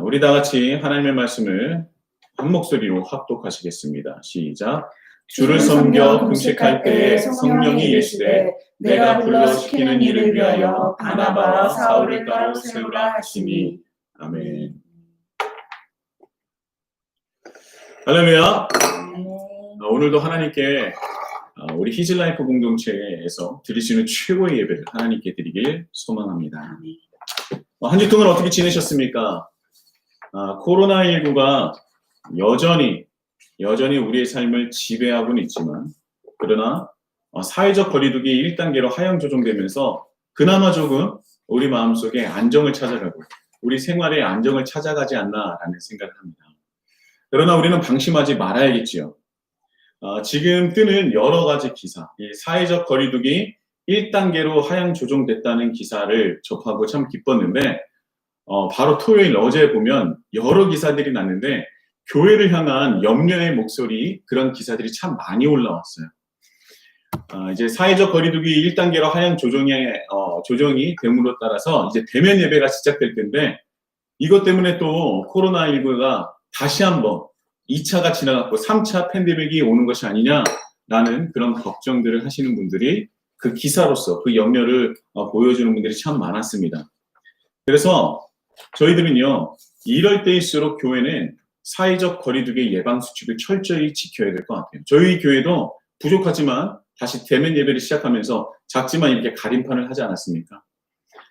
우리 다 같이 하나님의 말씀을 한 목소리로 합독하시겠습니다. 시작. 주를 섬겨 금식할 때에 성령이 이르시되 내가 불러 시키는 일을 위하여 바나바와 사울을 따로 세우라 하시니. 아멘. 할렐루야. 오늘도 하나님께 우리 히즐라이프 공동체에서 드릴 수 있는 최고의 예배를 하나님께 드리길 소망합니다. 한 주 동안 어떻게 지내셨습니까? 코로나19가 여전히 우리의 삶을 지배하고는 있지만, 그러나 사회적 거리두기 1단계로 하향 조정되면서 그나마 조금 우리 마음속에 안정을 찾아가고 우리 생활에 안정을 찾아가지 않나라는 생각을 합니다. 그러나 우리는 방심하지 말아야겠지요. 지금 뜨는 여러 가지 기사, 사회적 거리두기 1단계로 하향 조정됐다는 기사를 접하고 참 기뻤는데, 바로 토요일 어제 보면 여러 기사들이 났는데 교회를 향한 염려의 목소리, 그런 기사들이 참 많이 올라왔어요. 이제 사회적 거리두기 1단계로 하향 조정이 됨으로 따라서 이제 대면 예배가 시작될 텐데, 이것 때문에 또 코로나19가 다시 한번 2차가 지나갔고 3차 팬데믹이 오는 것이 아니냐라는 그런 걱정들을 하시는 분들이 그 기사로서 그 염려를 보여주는 분들이 참 많았습니다. 그래서 저희들은요, 이럴 때일수록 교회는 사회적 거리두기 예방 수칙을 철저히 지켜야 될 것 같아요. 저희 교회도 부족하지만 다시 대면 예배를 시작하면서 작지만 이렇게 가림판을 하지 않았습니까?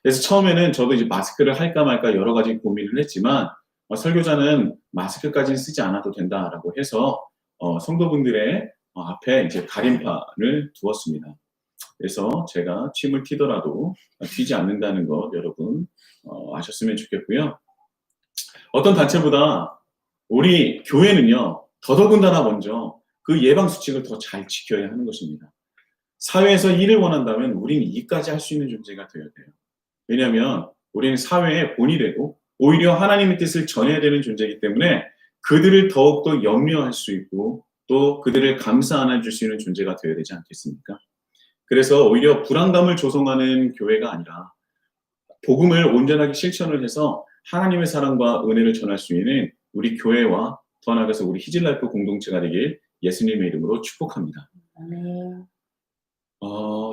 그래서 처음에는 저도 이제 마스크를 할까 말까 여러 가지 고민을 했지만, 설교자는 마스크까지는 쓰지 않아도 된다라고 해서 성도분들의 앞에 이제 가림판을 두었습니다. 그래서 제가 침을 튀더라도 튀지 않는다는 것 여러분 아셨으면 좋겠고요. 어떤 단체보다 우리 교회는요, 더더군다나 먼저 그 예방 수칙을 더 잘 지켜야 하는 것입니다. 사회에서 일을 원한다면 우리는 이까지 할 수 있는 존재가 되어야 돼요. 왜냐하면 우리는 사회의 본이 되고 오히려 하나님의 뜻을 전해야 되는 존재이기 때문에 그들을 더욱더 염려할 수 있고 또 그들을 감싸 안아줄 수 있는 존재가 되어야 되지 않겠습니까? 그래서 오히려 불안감을 조성하는 교회가 아니라 복음을 온전하게 실천을 해서 하나님의 사랑과 은혜를 전할 수 있는 우리 교회와 더 나아가서 우리 히즐라이프 공동체가 되길 예수님의 이름으로 축복합니다.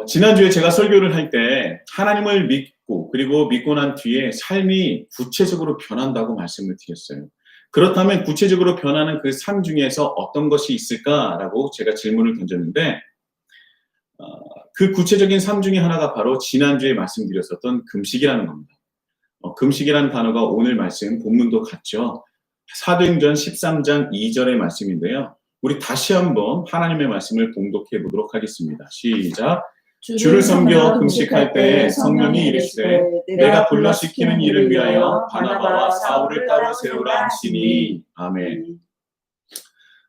지난주에 제가 설교를 할 때 하나님을 믿고 그리고 믿고 난 뒤에 삶이 구체적으로 변한다고 말씀을 드렸어요. 그렇다면 구체적으로 변하는 그 삶 중에서 어떤 것이 있을까라고 제가 질문을 던졌는데, 그 구체적인 삶 중에 하나가 바로 지난주에 말씀드렸었던 금식이라는 겁니다. 금식이라는 단어가 오늘 말씀 본문도 같죠. 사도행전 13장 2절의 말씀인데요. 우리 다시 한번 하나님의 말씀을 봉독해 보도록 하겠습니다. 시작. 주를 섬겨 금식할 때에 성령이 이르시되 내가 불러 시키는 일을 위하여 바나바와 사울을 따로 세우라 하시니. 아멘.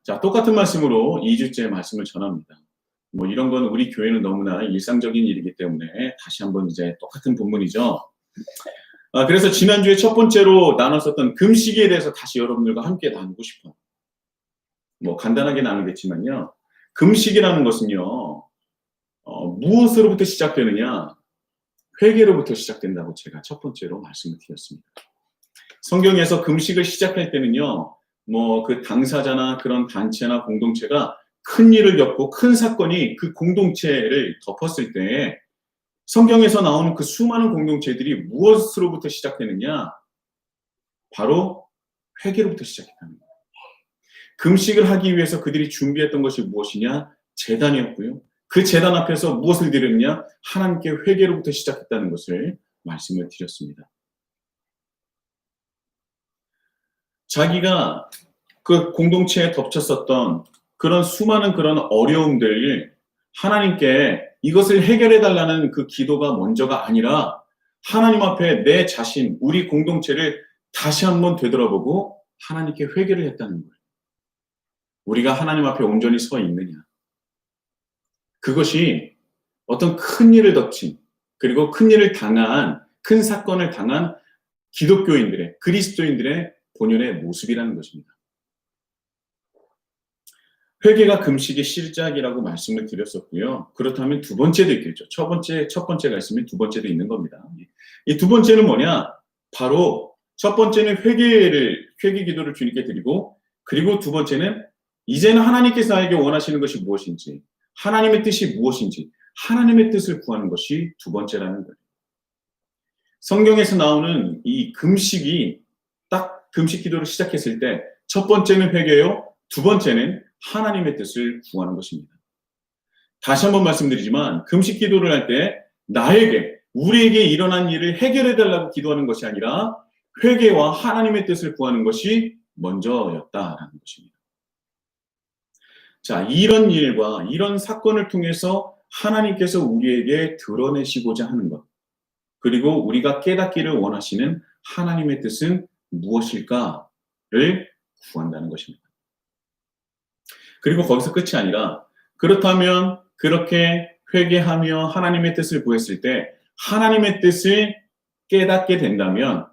자, 똑같은 말씀으로 2주째 말씀을 전합니다. 이런 건 우리 교회는 너무나 일상적인 일이기 때문에 다시 한번 이제 똑같은 본문이죠. 그래서 지난주에 첫 번째로 나눴었던 금식에 대해서 다시 여러분들과 함께 나누고 싶어요. 간단하게 나누겠지만요. 금식이라는 것은요, 무엇으로부터 시작되느냐? 회개로부터 시작된다고 제가 첫 번째로 말씀을 드렸습니다. 성경에서 금식을 시작할 때는요, 그 당사자나 그런 단체나 공동체가 큰 일을 겪고 큰 사건이 그 공동체를 덮었을 때 성경에서 나오는 그 수많은 공동체들이 무엇으로부터 시작되느냐? 바로 회개로부터 시작했다는 거예요. 금식을 하기 위해서 그들이 준비했던 것이 무엇이냐? 제단이었고요. 그 제단 앞에서 무엇을 드렸느냐? 하나님께 회개로부터 시작했다는 것을 말씀을 드렸습니다. 자기가 그 공동체에 덮쳤었던 그런 수많은 그런 어려움들, 하나님께 이것을 해결해 달라는 그 기도가 먼저가 아니라 하나님 앞에 내 자신, 우리 공동체를 다시 한번 되돌아보고 하나님께 회개를 했다는 거예요. 우리가 하나님 앞에 온전히 서 있느냐. 그것이 어떤 큰 일을 덮친, 그리고 큰 일을 당한, 큰 사건을 당한 기독교인들의, 그리스도인들의 본연의 모습이라는 것입니다. 회개가 금식의 시작이라고 말씀을 드렸었고요. 그렇다면 두 번째도 있겠죠. 첫 번째가 있으면 두 번째도 있는 겁니다. 이 두 번째는 뭐냐? 바로 첫 번째는 회개 기도를 주님께 드리고, 그리고 두 번째는 이제는 하나님께서 나에게 원하시는 것이 무엇인지, 하나님의 뜻이 무엇인지, 하나님의 뜻을 구하는 것이 두 번째라는 거예요. 성경에서 나오는 이 금식이 딱 금식 기도를 시작했을 때 첫 번째는 회개요, 두 번째는 하나님의 뜻을 구하는 것입니다. 다시 한번 말씀드리지만 금식 기도를 할 때 우리에게 일어난 일을 해결해 달라고 기도하는 것이 아니라 회개와 하나님의 뜻을 구하는 것이 먼저였다라는 것입니다. 자, 이런 일과 이런 사건을 통해서 하나님께서 우리에게 드러내시고자 하는 것, 그리고 우리가 깨닫기를 원하시는 하나님의 뜻은 무엇일까를 구한다는 것입니다. 그리고 거기서 끝이 아니라, 그렇다면 그렇게 회개하며 하나님의 뜻을 구했을 때 하나님의 뜻을 깨닫게 된다면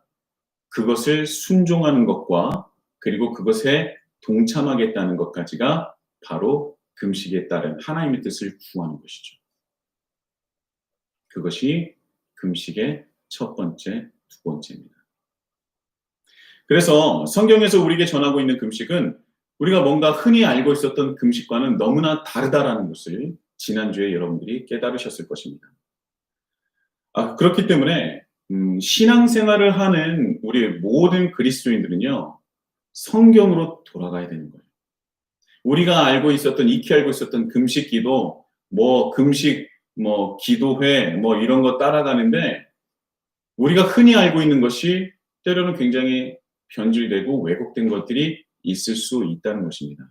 그것을 순종하는 것과 그리고 그것에 동참하겠다는 것까지가 바로 금식에 따른 하나님의 뜻을 구하는 것이죠. 그것이 금식의 첫 번째, 두 번째입니다. 그래서 성경에서 우리에게 전하고 있는 금식은 우리가 뭔가 흔히 알고 있었던 금식과는 너무나 다르다라는 것을 지난주에 여러분들이 깨달으셨을 것입니다. 그렇기 때문에 신앙생활을 하는 우리 모든 그리스도인들은요, 성경으로 돌아가야 되는 거예요. 우리가 익히 알고 있었던 금식 기도, 금식, 기도회, 이런 거 따라가는데 우리가 흔히 알고 있는 것이 때로는 굉장히 변질되고 왜곡된 것들이 있을 수 있다는 것입니다.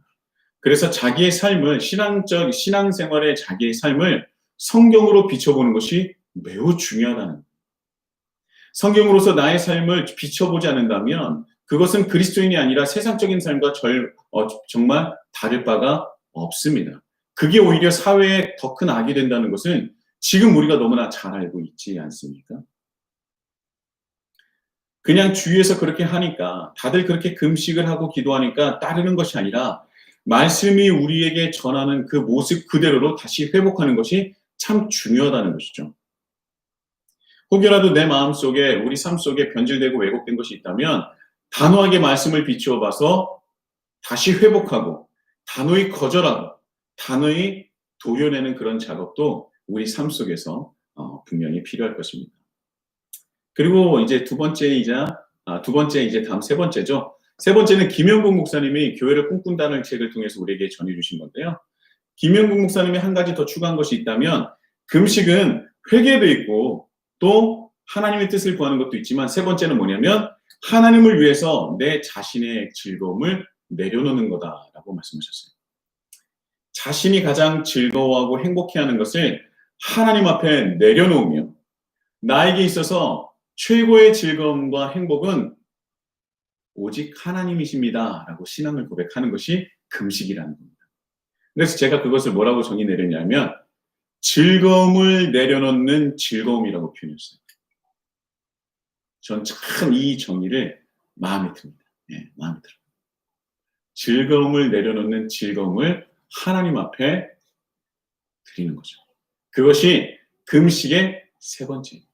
그래서 자기의 삶을, 신앙생활의 자기의 삶을 성경으로 비춰보는 것이 매우 중요하다는 거예요. 성경으로서 나의 삶을 비춰보지 않는다면 그것은 그리스도인이 아니라 세상적인 삶과 정말 다를 바가 없습니다. 그게 오히려 사회에 더 큰 악이 된다는 것은 지금 우리가 너무나 잘 알고 있지 않습니까? 그냥 주위에서 그렇게 하니까, 다들 그렇게 금식을 하고 기도하니까 따르는 것이 아니라 말씀이 우리에게 전하는 그 모습 그대로로 다시 회복하는 것이 참 중요하다는 것이죠. 혹여라도 내 마음속에, 우리 삶 속에 변질되고 왜곡된 것이 있다면 단호하게 말씀을 비추어 봐서 다시 회복하고 단호히 거절하고 단호히 도려내는 그런 작업도 우리 삶 속에서 분명히 필요할 것입니다. 그리고 이제 다음 세 번째죠. 세 번째는 김영국 목사님이 교회를 꿈꾼다는 책을 통해서 우리에게 전해주신 건데요. 김영국 목사님이 한 가지 더 추가한 것이 있다면 금식은 회개도 있고 또 하나님의 뜻을 구하는 것도 있지만 세 번째는 뭐냐면 하나님을 위해서 내 자신의 즐거움을 내려놓는 거다라고 말씀하셨어요. 자신이 가장 즐거워하고 행복해하는 것을 하나님 앞에 내려놓으며 나에게 있어서 최고의 즐거움과 행복은 오직 하나님이십니다 라고 신앙을 고백하는 것이 금식이라는 겁니다. 그래서 제가 그것을 뭐라고 정의 내렸냐면 즐거움을 내려놓는 즐거움이라고 표현했어요. 전 참 이 정의를 마음에 듭니다. 마음에 들어요. 즐거움을 내려놓는 즐거움을 하나님 앞에 드리는 거죠. 그것이 금식의 세 번째입니다.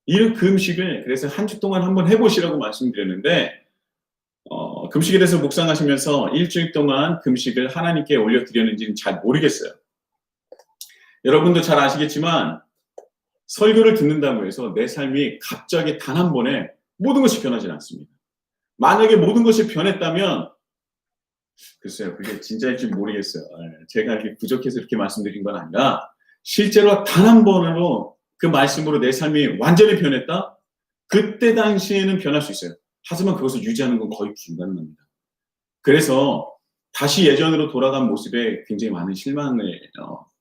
이 금식을 그래서 한 주 동안 한번 해보시라고 말씀드렸는데 금식에 대해서 묵상하시면서 일주일 동안 금식을 하나님께 올려드렸는지는 잘 모르겠어요. 여러분도 잘 아시겠지만 설교를 듣는다고 해서 내 삶이 갑자기 단 한 번에 모든 것이 변하지 않습니다. 만약에 모든 것이 변했다면 글쎄요, 그게 진짜일지 모르겠어요. 제가 이렇게 부족해서 이렇게 말씀드린 건 아니라 실제로 단 한 번으로 그 말씀으로 내 삶이 완전히 변했다? 그때 당시에는 변할 수 있어요. 하지만 그것을 유지하는 건 거의 불가능합니다. 그래서 다시 예전으로 돌아간 모습에 굉장히 많은 실망을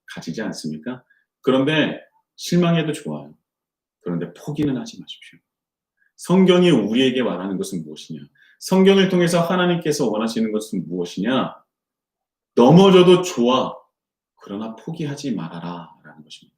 가지지 않습니까? 그런데 실망해도 좋아요. 그런데 포기는 하지 마십시오. 성경이 우리에게 말하는 것은 무엇이냐? 성경을 통해서 하나님께서 원하시는 것은 무엇이냐? 넘어져도 좋아. 그러나 포기하지 말아라 라는 것입니다.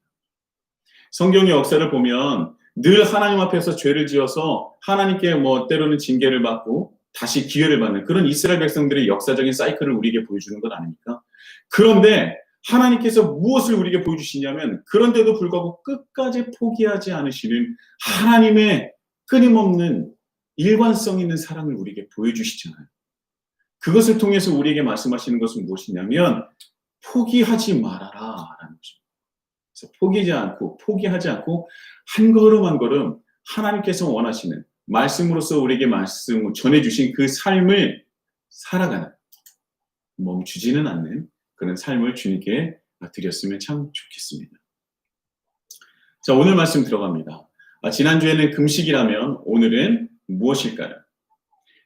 성경의 역사를 보면 늘 하나님 앞에서 죄를 지어서 하나님께 때로는 징계를 받고 다시 기회를 받는 그런 이스라엘 백성들의 역사적인 사이클을 우리에게 보여주는 것 아닙니까? 그런데 하나님께서 무엇을 우리에게 보여주시냐면 그런데도 불구하고 끝까지 포기하지 않으시는 하나님의 끊임없는 일관성 있는 사랑을 우리에게 보여주시잖아요. 그것을 통해서 우리에게 말씀하시는 것은 무엇이냐면 포기하지 말아라 라는 거죠. 그래서 포기하지 않고 한 걸음 한 걸음 하나님께서 원하시는 말씀으로서 우리에게 말씀을 전해주신 그 삶을 살아가는, 멈추지는 않는 그런 삶을 주님께 드렸으면 참 좋겠습니다. 자, 오늘 말씀 들어갑니다. 지난주에는 금식이라면 오늘은 무엇일까요?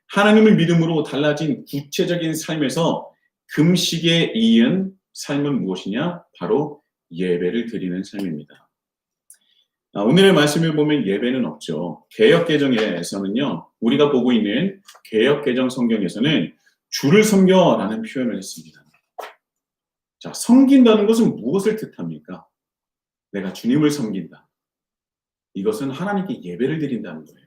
하나님을 믿음으로 달라진 구체적인 삶에서 금식에 이은 삶은 무엇이냐? 바로 예배를 드리는 삶입니다. 오늘의 말씀을 보면 예배는 없죠. 개역개정에서는요, 우리가 보고 있는 개역개정 성경에서는 주를 섬겨라는 표현을 했습니다. 자, 섬긴다는 것은 무엇을 뜻합니까? 내가 주님을 섬긴다. 이것은 하나님께 예배를 드린다는 거예요.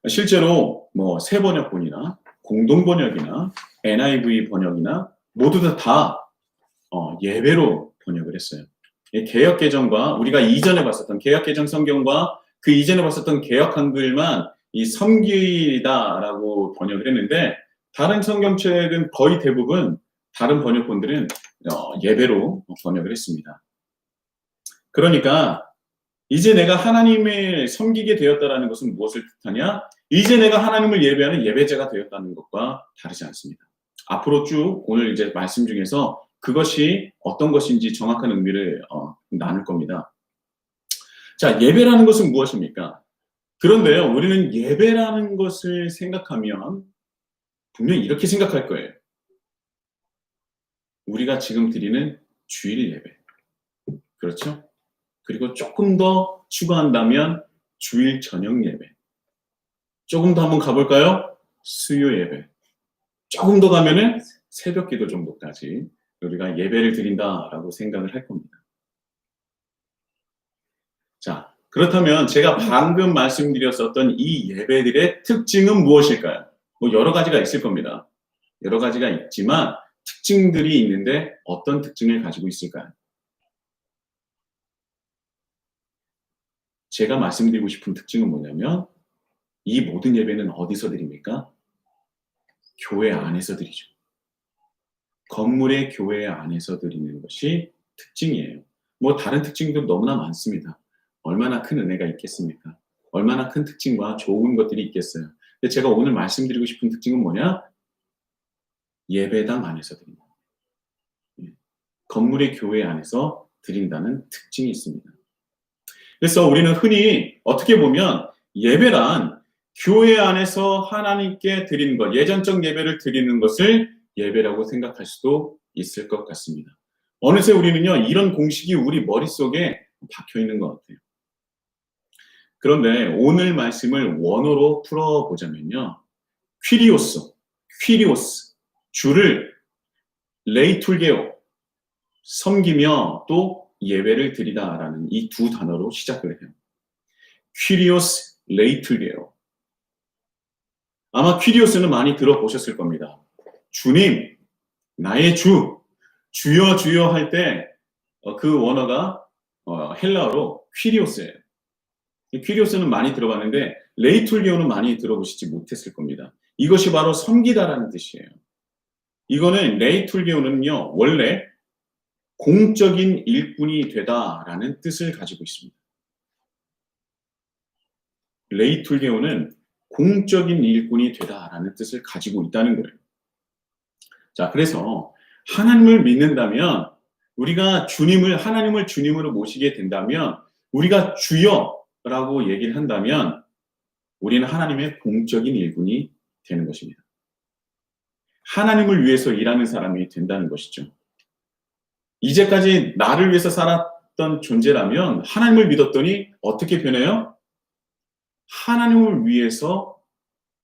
실제로 새 번역본이나 공동번역이나 NIV 번역이나 모두 다 예배로 번역을 했어요. 개역개정과 우리가 이전에 봤었던 개역개정 성경과 그 이전에 봤었던 개역 한글만 이 섬기다라고 번역을 했는데 다른 성경책은 거의 대부분 다른 번역본들은 예배로 번역을 했습니다. 그러니까 이제 내가 하나님을 섬기게 되었다라는 것은 무엇을 뜻하냐? 이제 내가 하나님을 예배하는 예배자가 되었다는 것과 다르지 않습니다. 앞으로 쭉 오늘 이제 말씀 중에서 그것이 어떤 것인지 정확한 의미를 나눌 겁니다. 자, 예배라는 것은 무엇입니까? 그런데요, 우리는 예배라는 것을 생각하면 분명히 이렇게 생각할 거예요. 우리가 지금 드리는 주일 예배. 그렇죠? 그리고 조금 더 추가한다면 주일 저녁 예배. 조금 더 한번 가볼까요? 수요 예배. 조금 더 가면은 새벽 기도 정도까지 우리가 예배를 드린다라고 생각을 할 겁니다. 자, 그렇다면 제가 방금 말씀드렸었던 이 예배들의 특징은 무엇일까요? 여러 가지가 있을 겁니다. 여러 가지가 있지만 특징들이 있는데 어떤 특징을 가지고 있을까요? 제가 말씀드리고 싶은 특징은 뭐냐면 이 모든 예배는 어디서 드립니까? 교회 안에서 드리죠. 건물의 교회 안에서 드리는 것이 특징이에요. 다른 특징도 너무나 많습니다. 얼마나 큰 은혜가 있겠습니까? 얼마나 큰 특징과 좋은 것들이 있겠어요. 근데 제가 오늘 말씀드리고 싶은 특징은 뭐냐? 예배당 안에서 드린다. 건물의 교회 안에서 드린다는 특징이 있습니다. 그래서 우리는 흔히 어떻게 보면 예배란 교회 안에서 하나님께 드리는 것, 예전적 예배를 드리는 것을 예배라고 생각할 수도 있을 것 같습니다. 어느새 우리는요, 이런 공식이 우리 머릿속에 박혀 있는 것 같아요. 그런데 오늘 말씀을 원어로 풀어보자면요. 퀴리오스, 주를 레이툴게오, 섬기며 또 예배를 드리다라는 이 두 단어로 시작을 해요. 퀴리오스, 레이툴게오. 아마 퀴리오스는 많이 들어보셨을 겁니다. 주님, 나의 주, 주여 주여 할 때 그 원어가 헬라어로 퀴리오스예요. 퀴리오스는 많이 들어봤는데 레이툴게오는 많이 들어보시지 못했을 겁니다. 이것이 바로 섬기다라는 뜻이에요. 이거는 레이툴게오는요, 원래 공적인 일꾼이 되다라는 뜻을 가지고 있습니다. 레이툴게오는 공적인 일꾼이 되다라는 뜻을 가지고 있다는 거예요. 자, 그래서 하나님을 믿는다면 우리가 하나님을 주님으로 모시게 된다면 우리가 주여라고 얘기를 한다면 우리는 하나님의 공적인 일꾼이 되는 것입니다. 하나님을 위해서 일하는 사람이 된다는 것이죠. 이제까지 나를 위해서 살았던 존재라면 하나님을 믿었더니 어떻게 변해요? 하나님을 위해서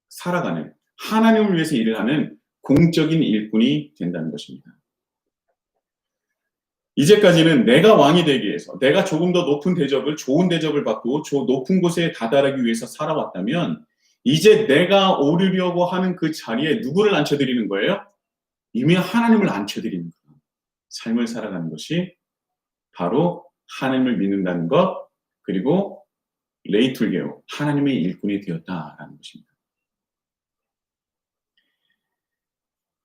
살아가는, 하나님을 위해서 일을 하는 공적인 일꾼이 된다는 것입니다. 이제까지는 내가 왕이 되기 위해서, 내가 조금 더 높은 대접을, 좋은 대접을 받고 높은 곳에 다다르기 위해서 살아왔다면 이제 내가 오르려고 하는 그 자리에 누구를 앉혀드리는 거예요? 이미 하나님을 앉혀드리는 거예요. 삶을 살아가는 것이 바로 하나님을 믿는다는 것, 그리고 레이툴게오, 하나님의 일꾼이 되었다라는 것입니다.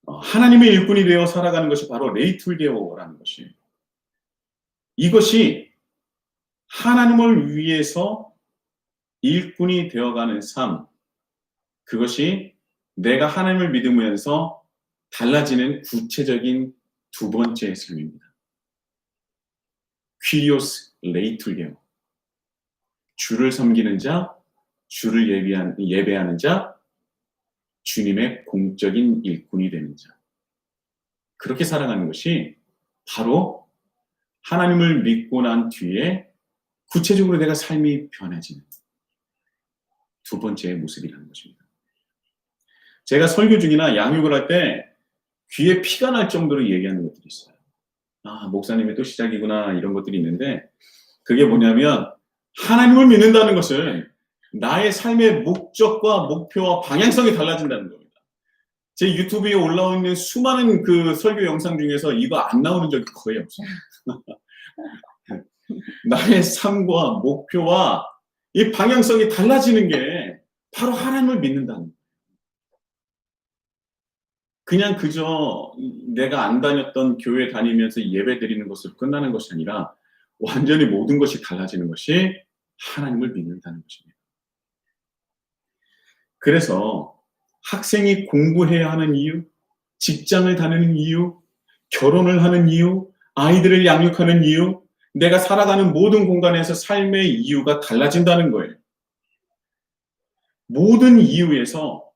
하나님의 일꾼이 되어 살아가는 것이 바로 레이툴게오라는 것이에요. 이것이 하나님을 위해서 일꾼이 되어가는 삶, 그것이 내가 하나님을 믿으면서 달라지는 구체적인 두 번째 삶입니다. 퀴리오스 레이툴게오. 주를 섬기는 자, 주를 예배하는 자, 주님의 공적인 일꾼이 되는 자. 그렇게 살아가는 것이 바로 하나님을 믿고 난 뒤에 구체적으로 내가 삶이 변해지는 두 번째 모습이라는 것입니다. 제가 설교 중이나 양육을 할 때 귀에 피가 날 정도로 얘기하는 것들이 있어요. 아, 목사님이 또 시작이구나 이런 것들이 있는데 그게 뭐냐면 하나님을 믿는다는 것은 나의 삶의 목적과 목표와 방향성이 달라진다는 겁니다. 제 유튜브에 올라와 있는 수많은 그 설교 영상 중에서 이거 안 나오는 적이 거의 없어요. 나의 삶과 목표와 이 방향성이 달라지는 게 바로 하나님을 믿는다는 거예요. 그냥 그저 내가 안 다녔던 교회 다니면서 예배 드리는 것으로 끝나는 것이 아니라 완전히 모든 것이 달라지는 것이 하나님을 믿는다는 것입니다. 그래서 학생이 공부해야 하는 이유, 직장을 다니는 이유, 결혼을 하는 이유, 아이들을 양육하는 이유, 내가 살아가는 모든 공간에서 삶의 이유가 달라진다는 거예요. 모든 이유에서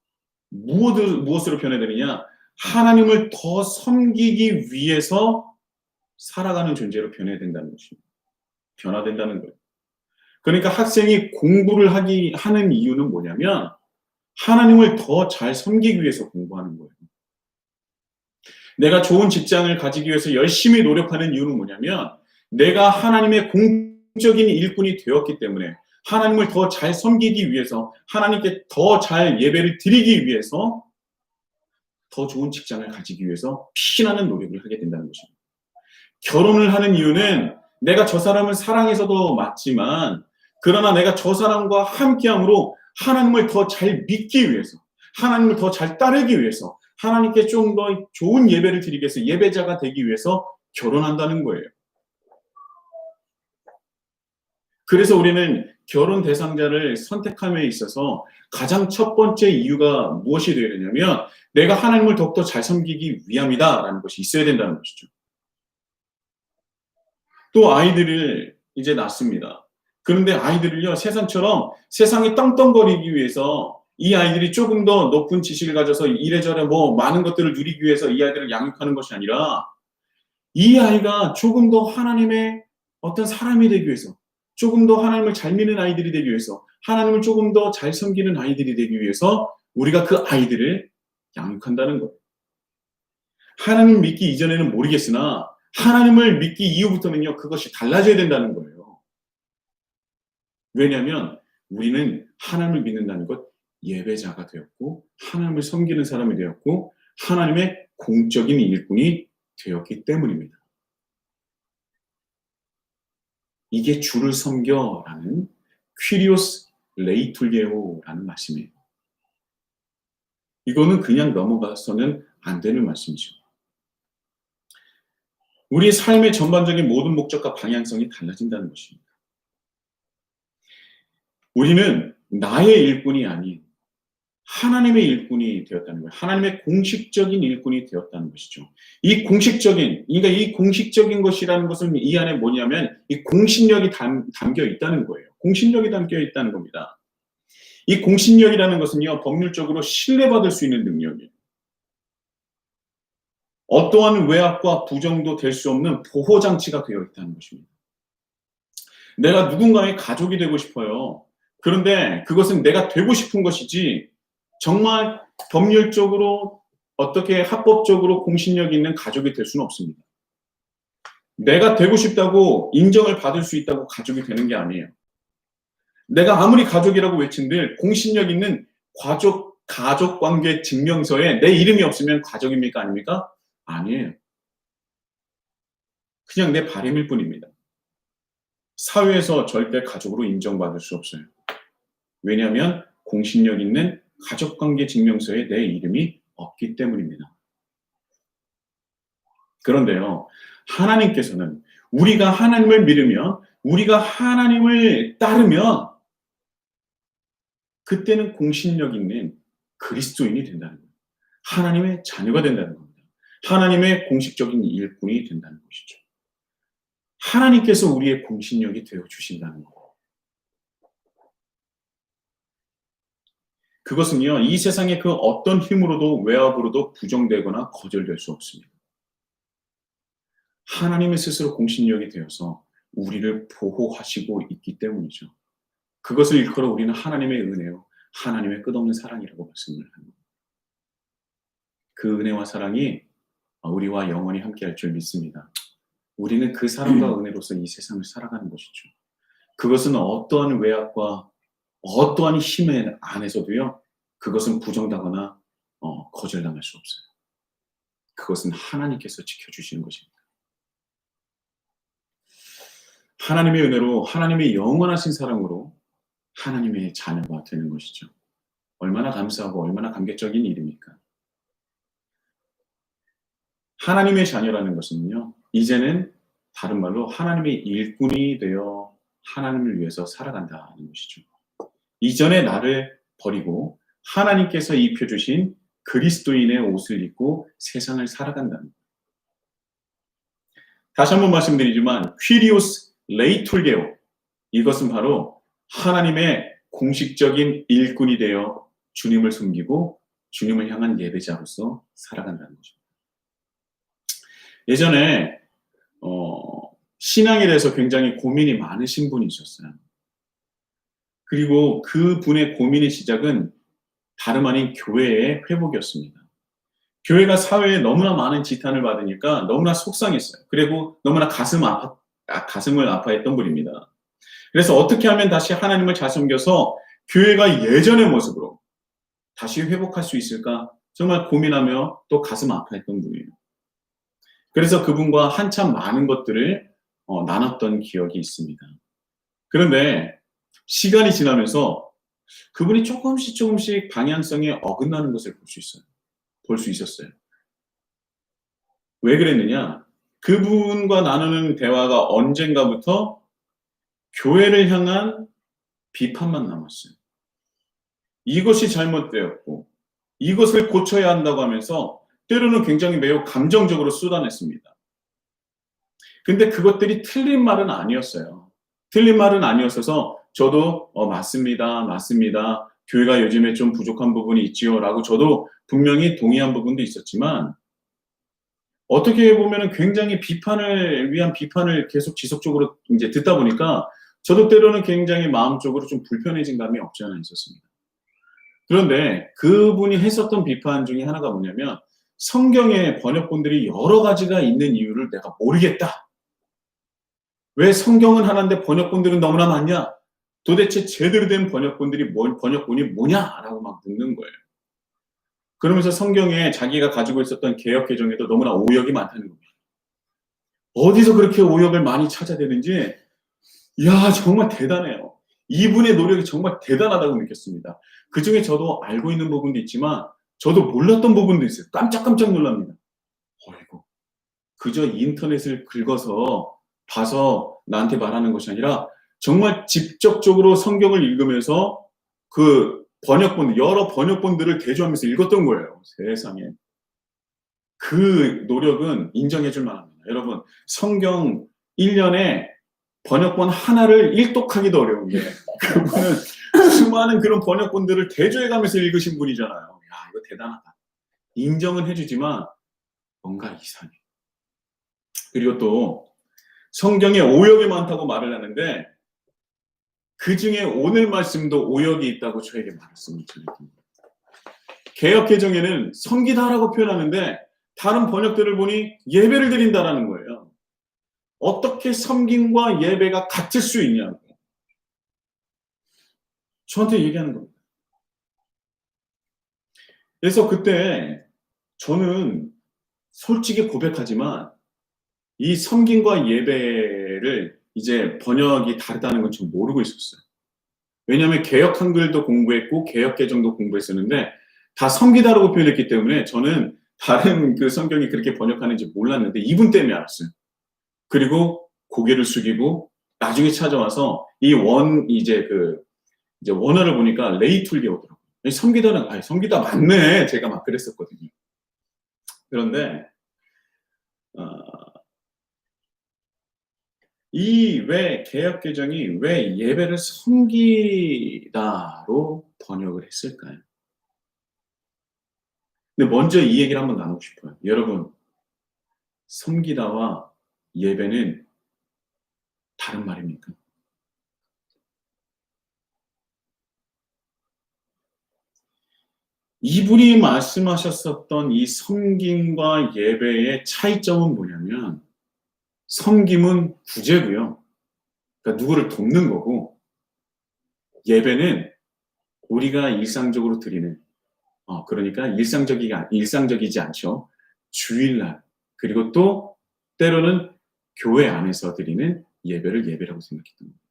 무엇으로 변해되느냐? 하나님을 더 섬기기 위해서 살아가는 존재로 변해된다는 것입니다. 변화된다는 거예요. 그러니까 학생이 공부를 하는 이유는 뭐냐면 하나님을 더 잘 섬기기 위해서 공부하는 거예요. 내가 좋은 직장을 가지기 위해서 열심히 노력하는 이유는 뭐냐면 내가 하나님의 공적인 일꾼이 되었기 때문에 하나님을 더 잘 섬기기 위해서 하나님께 더 잘 예배를 드리기 위해서 더 좋은 직장을 가지기 위해서 피나는 노력을 하게 된다는 것입니다. 결혼을 하는 이유는 내가 저 사람을 사랑해서도 맞지만 그러나 내가 저 사람과 함께함으로 하나님을 더 잘 믿기 위해서 하나님을 더 잘 따르기 위해서 하나님께 좀 더 좋은 예배를 드리기 위해서 예배자가 되기 위해서 결혼한다는 거예요. 그래서 우리는 결혼 대상자를 선택함에 있어서 가장 첫 번째 이유가 무엇이 되어야 되냐면 내가 하나님을 더욱더 잘 섬기기 위함이다라는 것이 있어야 된다는 것이죠. 또 아이들을 이제 낳습니다. 그런데 아이들을요, 세상처럼 세상에 떵떵거리기 위해서 이 아이들이 조금 더 높은 지식을 가져서 이래저래 많은 것들을 누리기 위해서 이 아이들을 양육하는 것이 아니라 이 아이가 조금 더 하나님의 어떤 사람이 되기 위해서 조금 더 하나님을 잘 믿는 아이들이 되기 위해서 하나님을 조금 더 잘 섬기는 아이들이 되기 위해서 우리가 그 아이들을 양육한다는 거예요. 하나님 믿기 이전에는 모르겠으나 하나님을 믿기 이후부터는요, 그것이 달라져야 된다는 거예요. 왜냐하면 우리는 하나님을 믿는다는 것, 예배자가 되었고 하나님을 섬기는 사람이 되었고 하나님의 공적인 일꾼이 되었기 때문입니다. 이게 주를 섬겨라는 퀴리오스 레이툴게오라는 말씀이에요. 이거는 그냥 넘어가서는 안 되는 말씀이죠. 우리의 삶의 전반적인 모든 목적과 방향성이 달라진다는 것입니다. 우리는 나의 일꾼이 아닌 하나님의 일꾼이 되었다는 거예요. 하나님의 공식적인 일꾼이 되었다는 것이죠. 이 공식적인 것이라는 것은 이 안에 뭐냐면 이 공신력이 담겨 있다는 거예요. 공신력이 담겨 있다는 겁니다. 이 공신력이라는 것은요, 법률적으로 신뢰받을 수 있는 능력이에요. 어떠한 외압과 부정도 될 수 없는 보호장치가 되어 있다는 것입니다. 내가 누군가의 가족이 되고 싶어요. 그런데 그것은 내가 되고 싶은 것이지 정말 법률적으로 어떻게 합법적으로 공신력 있는 가족이 될 수는 없습니다. 내가 되고 싶다고 인정을 받을 수 있다고 가족이 되는 게 아니에요. 내가 아무리 가족이라고 외친들 공신력 있는 가족관계 증명서에 내 이름이 없으면 가족입니까? 아닙니까? 아니에요. 그냥 내 바람일 뿐입니다. 사회에서 절대 가족으로 인정받을 수 없어요. 왜냐하면 공신력 있는 가족관계 증명서에 내 이름이 없기 때문입니다. 그런데요, 하나님께서는 우리가 하나님을 믿으면, 우리가 하나님을 따르면 그때는 공신력 있는 그리스도인이 된다는 거예요. 하나님의 자녀가 된다는 겁니다. 하나님의 공식적인 일꾼이 된다는 것이죠. 하나님께서 우리의 공신력이 되어 주신다는 거예요. 그것은요, 이 세상의 그 어떤 힘으로도 외압으로도 부정되거나 거절될 수 없습니다. 하나님의 스스로 공신력이 되어서 우리를 보호하시고 있기 때문이죠. 그것을 일컬어 우리는 하나님의 은혜요, 하나님의 끝없는 사랑이라고 말씀을 합니다. 그 은혜와 사랑이 우리와 영원히 함께할 줄 믿습니다. 우리는 그 사랑과 은혜로서 이 세상을 살아가는 것이죠. 그것은 어떠한 외압과 어떠한 힘의 안에서도요, 그것은 부정당하거나 거절당할 수 없어요. 그것은 하나님께서 지켜주시는 것입니다. 하나님의 은혜로, 하나님의 영원하신 사랑으로 하나님의 자녀가 되는 것이죠. 얼마나 감사하고 얼마나 감격적인 일입니까? 하나님의 자녀라는 것은요, 이제는 다른 말로 하나님의 일꾼이 되어 하나님을 위해서 살아간다는 것이죠. 이전에 나를 버리고 하나님께서 입혀주신 그리스도인의 옷을 입고 세상을 살아간다는 거예요. 다시 한번 말씀드리지만 퀴리오스 레이툴게오, 이것은 바로 하나님의 공식적인 일꾼이 되어 주님을 섬기고 주님을 향한 예배자로서 살아간다는 거죠. 예전에 신앙에 대해서 굉장히 고민이 많으신 분이 있었어요. 그리고 그 분의 고민의 시작은 다름 아닌 교회의 회복이었습니다. 교회가 사회에 너무나 많은 지탄을 받으니까 너무나 속상했어요. 그리고 너무나 가슴을 아파했던 분입니다. 그래서 어떻게 하면 다시 하나님을 잘 섬겨서 교회가 예전의 모습으로 다시 회복할 수 있을까 정말 고민하며 또 가슴 아파했던 분이에요. 그래서 그분과 한참 많은 것들을 나눴던 기억이 있습니다. 그런데 시간이 지나면서 그분이 조금씩 방향성에 어긋나는 것을 볼 수 있었어요. 왜 그랬느냐? 그분과 나누는 대화가 언젠가부터 교회를 향한 비판만 남았어요. 이것이 잘못되었고 이것을 고쳐야 한다고 하면서 때로는 굉장히 매우 감정적으로 쏟아냈습니다. 근데 그것들이 틀린 말은 아니었어요. 틀린 말은 아니었어서 저도 맞습니다. 교회가 요즘에 좀 부족한 부분이 있지요 라고 저도 분명히 동의한 부분도 있었지만 어떻게 보면 굉장히 비판을 위한 비판을 계속 지속적으로 이제 듣다 보니까 저도 때로는 굉장히 마음적으로 좀 불편해진 감이 없지 않아 있었습니다. 그런데 그분이 했었던 비판 중에 하나가 뭐냐면 성경의 번역본들이 여러 가지가 있는 이유를 내가 모르겠다. 왜 성경은 하나인데 번역본들은 너무나 많냐? 도대체 제대로 된 번역본이 뭐냐라고 막 묻는 거예요. 그러면서 성경에 자기가 가지고 있었던 개역 개정에도 너무나 오역이 많다는 겁니다. 어디서 그렇게 오역을 많이 찾아내는지 이야 정말 대단해요. 이분의 노력이 정말 대단하다고 느꼈습니다. 그중에 저도 알고 있는 부분도 있지만 저도 몰랐던 부분도 있어요. 깜짝깜짝 놀랍니다. 어이구, 그저 인터넷을 긁어서 봐서 나한테 말하는 것이 아니라 정말 직접적으로 성경을 읽으면서 그 여러 번역본들을 대조하면서 읽었던 거예요. 세상에. 그 노력은 인정해줄 만합니다. 여러분, 성경 1년에 번역본 하나를 일독하기도 어려운데 그분은 수많은 그런 번역본들을 대조해가면서 읽으신 분이잖아요. 야, 이거 대단하다. 인정은 해주지만 뭔가 이상해. 그리고 또 성경에 오역이 많다고 말을 하는데 그 중에 오늘 말씀도 오역이 있다고 저에게 말했습니다. 개역개정에는 섬기다라고 표현하는데 다른 번역들을 보니 예배를 드린다라는 거예요. 어떻게 섬김과 예배가 같을 수 있냐고 저한테 얘기하는 겁니다. 그래서 그때 저는 솔직히 고백하지만 이 섬김과 예배를 이제 번역이 다르다는 건 좀 모르고 있었어요. 왜냐하면 개역 한글도 공부했고 개역 개정도 공부했었는데 다 섬기다라고 표현했기 때문에 저는 다른 그 성경이 그렇게 번역하는지 몰랐는데 이분 때문에 알았어요. 그리고 고개를 숙이고 나중에 찾아와서 이제 원어를 보니까 레이툴게 오더라고요. 섬기다는 섬기다 맞네. 제가 막 그랬었거든요. 그런데 이 왜 개역 개정이 왜 예배를 섬기다로 번역을 했을까요? 근데 먼저 이 얘기를 한번 나누고 싶어요. 여러분, 섬기다와 예배는 다른 말입니까? 이분이 말씀하셨었던 이 섬김과 예배의 차이점은 뭐냐면 섬김은 구제고요. 그러니까 누구를 돕는 거고 예배는 우리가 일상적으로 드리는 그러니까 일상적이지 않죠. 주일날 그리고 또 때로는 교회 안에서 드리는 예배를 예배라고 생각했던 겁니다.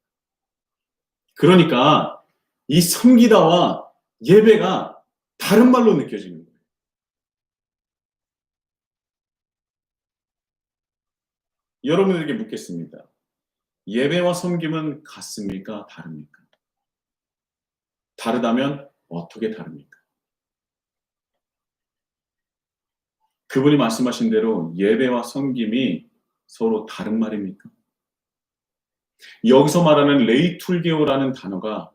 그러니까 이 섬기다와 예배가 다른 말로 느껴지는 거예요. 여러분에게 묻겠습니다. 예배와 섬김은 같습니까? 다릅니까? 다르다면 어떻게 다릅니까? 그분이 말씀하신 대로 예배와 섬김이 서로 다른 말입니까? 여기서 말하는 레이툴게오라는 단어가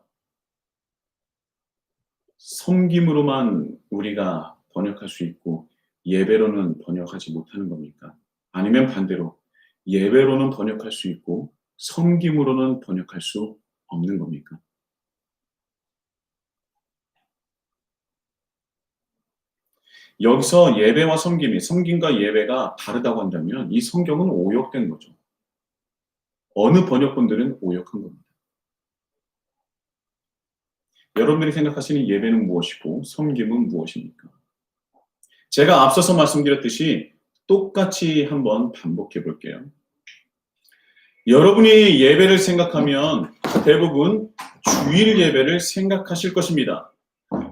섬김으로만 우리가 번역할 수 있고 예배로는 번역하지 못하는 겁니까? 아니면 반대로 예배로는 번역할 수 있고 섬김으로는 번역할 수 없는 겁니까? 여기서 예배와 섬김과 예배가 다르다고 한다면 이 성경은 오역된 거죠. 어느 번역본들은 오역한 겁니다. 여러분들이 생각하시는 예배는 무엇이고 섬김은 무엇입니까? 제가 앞서서 말씀드렸듯이 똑같이 한번 반복해 볼게요. 여러분이 예배를 생각하면 대부분 주일 예배를 생각하실 것입니다.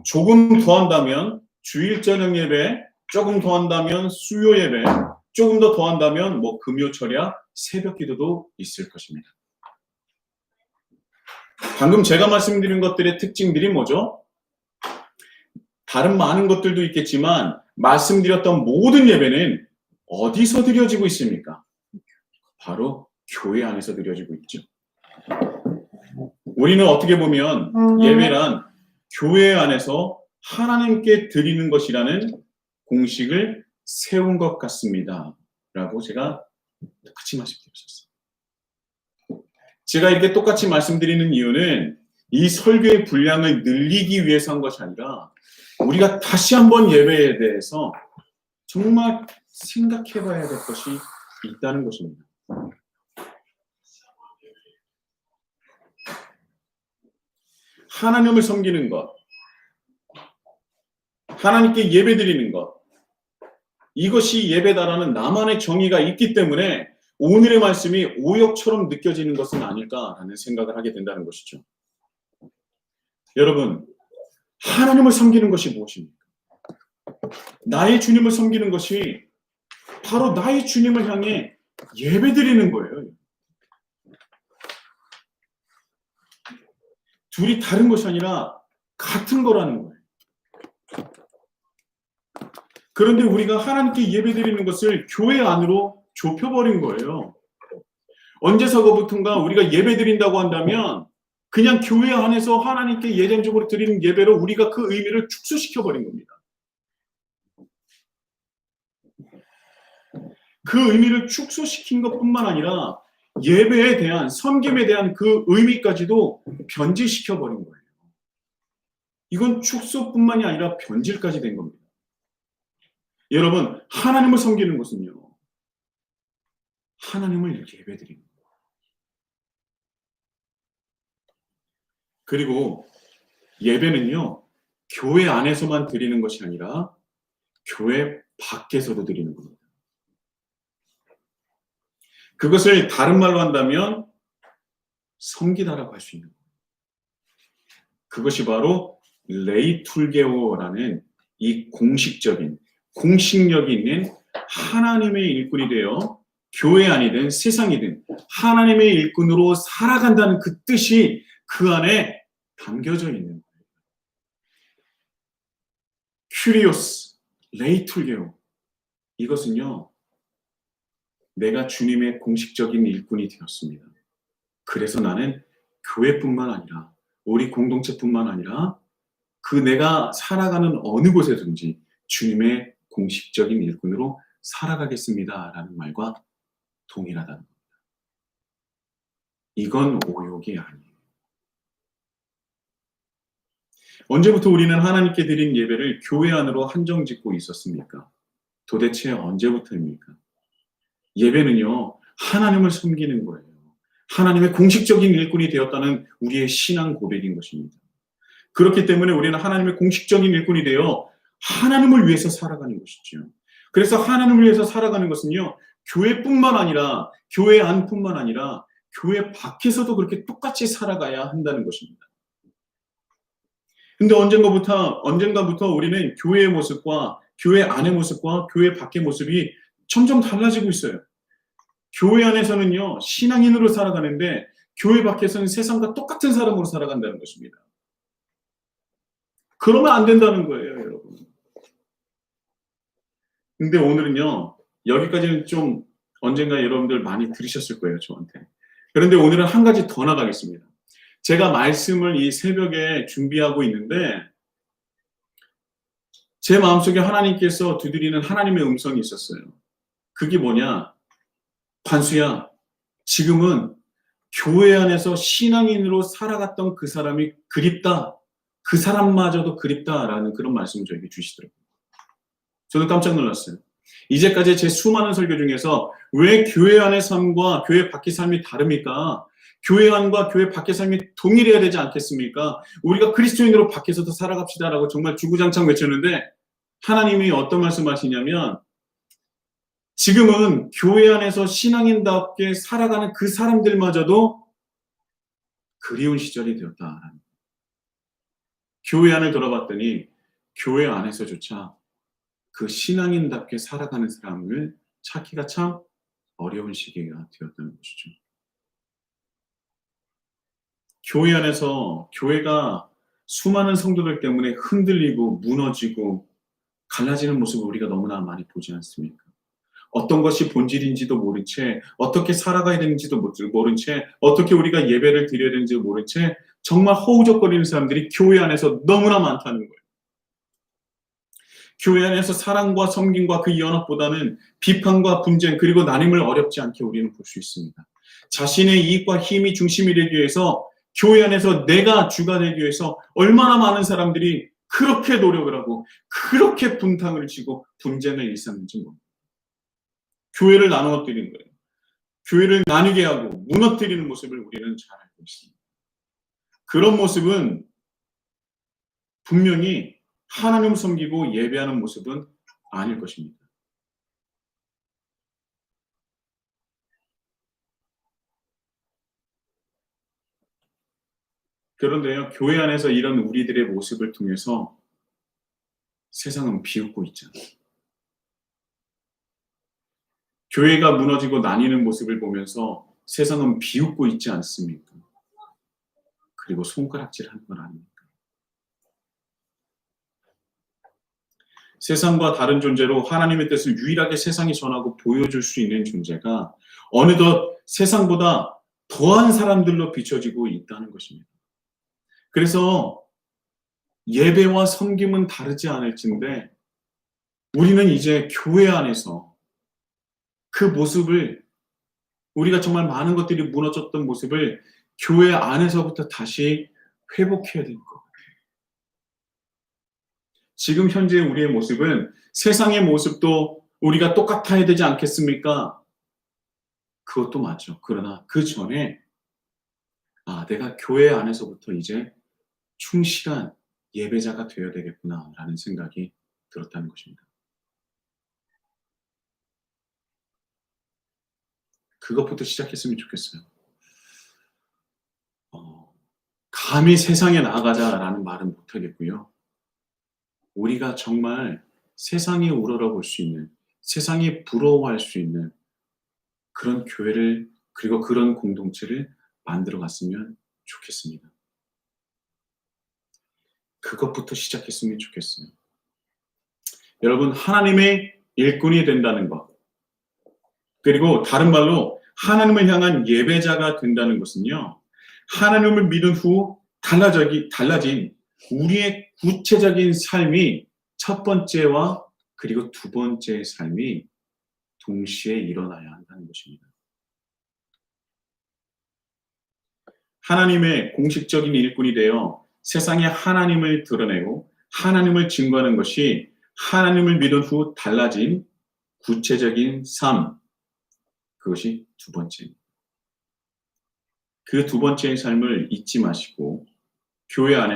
조금 더 한다면 주일 저녁 예배, 조금 더 한다면 수요 예배, 조금 더 한다면 금요 철야, 새벽 기도도 있을 것입니다. 방금 제가 말씀드린 것들의 특징들이 뭐죠? 다른 많은 것들도 있겠지만 말씀드렸던 모든 예배는 어디서 드려지고 있습니까? 바로 교회 안에서 드려지고 있죠. 우리는 어떻게 보면 예배란 교회 안에서 하나님께 드리는 것이라는 공식을 세운 것 같습니다. 라고 제가 똑같이 말씀드렸었어요. 제가 이렇게 똑같이 말씀드리는 이유는 이 설교의 분량을 늘리기 위해서 한 것이 아니라 우리가 다시 한번 예배에 대해서 정말 생각해 봐야 될 것이 있다는 것입니다. 하나님을 섬기는 것, 하나님께 예배드리는 것, 이것이 예배다라는 나만의 정의가 있기 때문에 오늘의 말씀이 오역처럼 느껴지는 것은 아닐까라는 생각을 하게 된다는 것이죠. 여러분, 하나님을 섬기는 것이 무엇입니까? 나의 주님을 섬기는 것이 바로 나의 주님을 향해 예배드리는 거예요. 둘이 다른 것이 아니라 같은 거라는 거예요. 그런데 우리가 하나님께 예배드리는 것을 교회 안으로 좁혀버린 거예요. 언제서부턴가 우리가 예배드린다고 한다면 그냥 교회 안에서 하나님께 예전적으로 드리는 예배로 우리가 그 의미를 축소시켜버린 겁니다. 그 의미를 축소시킨 것뿐만 아니라 예배에 대한, 섬김에 대한 그 의미까지도 변질시켜버린 거예요. 이건 축소뿐만이 아니라 변질까지 된 겁니다. 여러분, 하나님을 섬기는 것은요, 하나님을 예배드리는 거예요. 그리고 예배는요, 교회 안에서만 드리는 것이 아니라 교회 밖에서도 드리는 겁니다. 그것을 다른 말로 한다면 섬기다라고 할 수 있는 거예요. 그것이 바로 레이툴게오라는 이 공식적인 공식력이 있는 하나님의 일꾼이 되어 교회 아니든 세상이든 하나님의 일꾼으로 살아간다는 그 뜻이 그 안에 담겨져 있는 거예요. 큐리오스, 레이툴게오. 이것은요, 내가 주님의 공식적인 일꾼이 되었습니다. 그래서 나는 교회뿐만 아니라 우리 공동체뿐만 아니라 그 내가 살아가는 어느 곳에든지 주님의 공식적인 일꾼으로 살아가겠습니다라는 말과 동일하다는 겁니다. 이건 오욕이 아니에요. 언제부터 우리는 하나님께 드린 예배를 교회 안으로 한정짓고 있었습니까? 도대체 언제부터입니까? 예배는요, 하나님을 섬기는 거예요. 하나님의 공식적인 일꾼이 되었다는 우리의 신앙 고백인 것입니다. 그렇기 때문에 우리는 하나님의 공식적인 일꾼이 되어 하나님을 위해서 살아가는 것이죠. 그래서 하나님을 위해서 살아가는 것은요, 교회뿐만 아니라, 교회 안뿐만 아니라, 교회 밖에서도 그렇게 똑같이 살아가야 한다는 것입니다. 근데 언젠가부터 우리는 교회의 모습과, 교회 안의 모습과 교회 밖의 모습이 점점 달라지고 있어요. 교회 안에서는요, 신앙인으로 살아가는데, 교회 밖에서는 세상과 똑같은 사람으로 살아간다는 것입니다. 그러면 안 된다는 거예요, 여러분. 근데 오늘은요, 여기까지는 좀 언젠가 여러분들 많이 들으셨을 거예요, 저한테. 그런데 오늘은 한 가지 더 나가겠습니다. 제가 말씀을 이 새벽에 준비하고 있는데, 제 마음속에 하나님께서 두드리는 하나님의 음성이 있었어요. 그게 뭐냐? 관수야, 지금은 교회 안에서 신앙인으로 살아갔던 그 사람이 그립다. 그 사람마저도 그립다라는 그런 말씀을 저에게 주시더라고요. 저도 깜짝 놀랐어요. 이제까지 제 수많은 설교 중에서 왜 교회 안의 삶과 교회 밖의 삶이 다릅니까? 교회 안과 교회 밖의 삶이 동일해야 되지 않겠습니까? 우리가 그리스도인으로 밖에서도 살아갑시다라고 정말 주구장창 외쳤는데 하나님이 어떤 말씀하시냐면 지금은 교회 안에서 신앙인답게 살아가는 그 사람들마저도 그리운 시절이 되었다. 교회 안을 돌아봤더니 교회 안에서조차 그 신앙인답게 살아가는 사람을 찾기가 참 어려운 시기가 되었다는 것이죠. 교회 안에서 교회가 수많은 성도들 때문에 흔들리고 무너지고 갈라지는 모습을 우리가 너무나 많이 보지 않습니까? 어떤 것이 본질인지도 모른 채 어떻게 살아가야 되는지도 모른 채 어떻게 우리가 예배를 드려야 되는지 모른 채 정말 허우적거리는 사람들이 교회 안에서 너무나 많다는 거예요. 교회 안에서 사랑과 섬김과 그 연합보다는 비판과 분쟁 그리고 나눔을 어렵지 않게 우리는 볼 수 있습니다. 자신의 이익과 힘이 중심이 되기 위해서 교회 안에서 내가 주가 되기 위해서 얼마나 많은 사람들이 그렇게 노력을 하고 그렇게 분탕을 치고 분쟁을 일삼는지 모릅니다. 교회를 나누어뜨리는 거예요. 교회를 나뉘게 하고 무너뜨리는 모습을 우리는 잘 알고 있습니다. 그런 모습은 분명히 하나님 섬기고 예배하는 모습은 아닐 것입니다. 그런데요, 교회 안에서 이런 우리들의 모습을 통해서 세상은 비웃고 있잖아요. 교회가 무너지고 나뉘는 모습을 보면서 세상은 비웃고 있지 않습니까? 그리고 손가락질하는 건 아닙니까? 세상과 다른 존재로 하나님의 뜻을 유일하게 세상에 전하고 보여줄 수 있는 존재가 어느덧 세상보다 더한 사람들로 비춰지고 있다는 것입니다. 그래서 예배와 섬김은 다르지 않을진데 우리는 이제 교회 안에서 그 모습을 우리가 정말 많은 것들이 무너졌던 모습을 교회 안에서부터 다시 회복해야 될 것 같아요. 지금 현재 우리의 모습은 세상의 모습도 우리가 똑같아야 되지 않겠습니까? 그것도 맞죠. 그러나 그 전에 내가 교회 안에서부터 이제 충실한 예배자가 되어야 되겠구나라는 생각이 들었다는 것입니다. 그것부터 시작했으면 좋겠어요. 감히 세상에 나아가자라는 말은 못하겠고요. 우리가 정말 세상이 우러러볼 수 있는, 세상이 부러워할 수 있는 그런 교회를, 그리고 그런 공동체를 만들어 갔으면 좋겠습니다. 그것부터 시작했으면 좋겠어요. 여러분, 하나님의 일꾼이 된다는 것, 그리고 다른 말로 하나님을 향한 예배자가 된다는 것은요, 하나님을 믿은 후 달라진 우리의 구체적인 삶이 첫 번째와 그리고 두 번째의 삶이 동시에 일어나야 한다는 것입니다. 하나님의 공식적인 일꾼이 되어 세상에 하나님을 드러내고 하나님을 증거하는 것이 하나님을 믿은 후 달라진 구체적인 삶, 그것이 두 번째입니다. 그 두 번째의 삶을 잊지 마시고 교회 안에서